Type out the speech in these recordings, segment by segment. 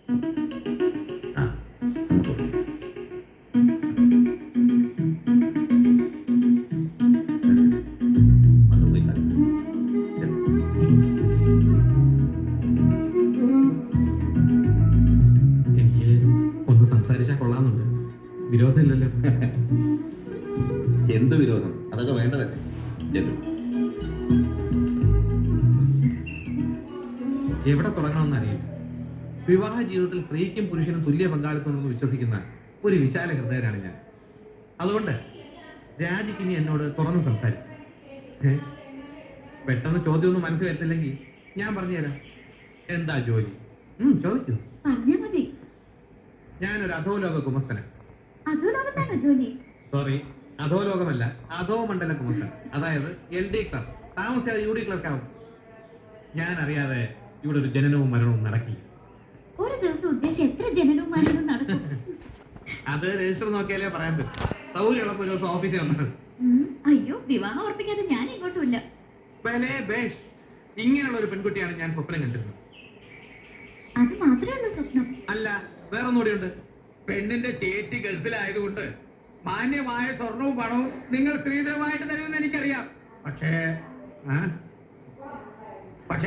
എനിക്ക് ഒന്ന് സംസാരിച്ചാൽ കൊള്ളാമെന്നുണ്ട്. വിരോധമില്ലല്ലോ? എന്ത് വിരോധം? അതൊക്കെ വേണ്ടതല്ലേ. എവിടെ തുടങ്ങണമെന്ന് അറിയില്ല. വിവാഹ ജീവിതത്തിൽ സ്ത്രീക്കും പുരുഷനും തുല്യ പങ്കാളിത്തമെന്ന് വിശ്വസിക്കുന്ന ഒരു വിശാല ഹൃദയനാണ് ഞാൻ. അതുകൊണ്ട് രാജിക്ക് ഇനി എന്നോട് തുറന്ന് സംസാരിക്കും. പെട്ടെന്ന് ചോദ്യമൊന്നും മനസ്സിൽ വരുത്തില്ലെങ്കിൽ ഞാൻ പറഞ്ഞുതരാം. എന്താ ജോലി? ചോദിക്കൂ. ഞാനൊരു അധോലോക കുമസ്തനാണ്. സോറി, അധോലോകമല്ല, അധോ മണ്ഡല കുമസ്തൻ. അതായത് LD ക്ലർക്ക്. താമസിയാതെ UD ക്ലർക്കാവും. ഞാൻ അറിയാതെ ഇവിടെ ഒരു ജനനവും മരണവും നടക്കില്ല. ഒരു ദിവസം ഉദ്ദേശിച്ച് എത്ര ജനനവും മരണവും നടക്കും? അത് രജിസ്റ്റർ നോക്കിയാലേ പറയാൻ പറ്റും. സൗകര്യമുള്ളപ്പോ ഒരു ദിവസം ഓഫീസിൽ വന്നത്. അയ്യോ, വിവാഹം ഉറപ്പിക്കാതെ ഞാൻ ഇങ്ങോട്ടുമില്ല. ഇങ്ങനെയുള്ള ഒരു പെൺകുട്ടിയാണ് ഞാൻ സ്വപ്നം കണ്ടിരുന്നത്. അത് മാത്രമേ ഉള്ളൂ സ്വപ്നം? അല്ല, വേറൊന്നുകൂടിയുണ്ട്. പെണ്ണിന്റെ ചേച്ചി ഗൾഫിലായതുകൊണ്ട് മാന്യമായ സ്വർണവും പണവും നിങ്ങൾ സ്ത്രീധനമായിട്ട് തരുമെന്ന് എനിക്കറിയാം. പക്ഷേ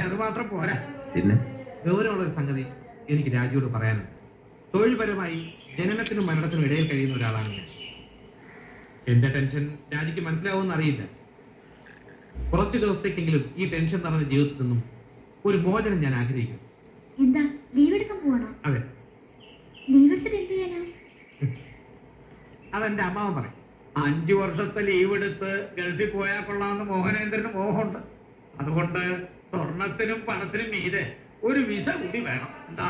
അത് മാത്രം പോരാ. പിന്നെ ഗൗരവമുള്ള ഒരു സംഗതി എനിക്ക് രാജിയോട് പറയാനുണ്ട്. തൊഴിൽപരമായി ജനനത്തിനും മരണത്തിനും ഇടയിൽ കഴിയുന്ന ഒരാളാണ് ഞാൻ. എന്റെ ടെൻഷൻ രാജിക്ക് മനസ്സിലാവുമെന്ന് അറിയില്ല. കുറച്ചു ദിവസത്തേക്കെങ്കിലും ഈ ടെൻഷൻ നിറഞ്ഞ ജീവിതത്തിൽ നിന്നും ഒരു മോചനം ഞാൻ ആഗ്രഹിക്കുന്നു. എന്താ, ലീവ് എടുക്കാൻ പോവാണോ? അതെ. ലീവ് എടുത്തിട്ട് എന്ത് ചെയ്യാനാ? അതെന്റെ അമ്മാവൻ പറയും. 5 വർഷത്തെ ലീവ് എടുത്ത് ഗൾഫിൽ പോയാൽ കൊള്ളാമെന്ന് മോഹനേന്ദ്രന് മോഹമുണ്ട്. അതുകൊണ്ട് സ്വർണത്തിനും പണത്തിനും മീതെ ഒരു വിസ കൂടി വേണം. എന്താ?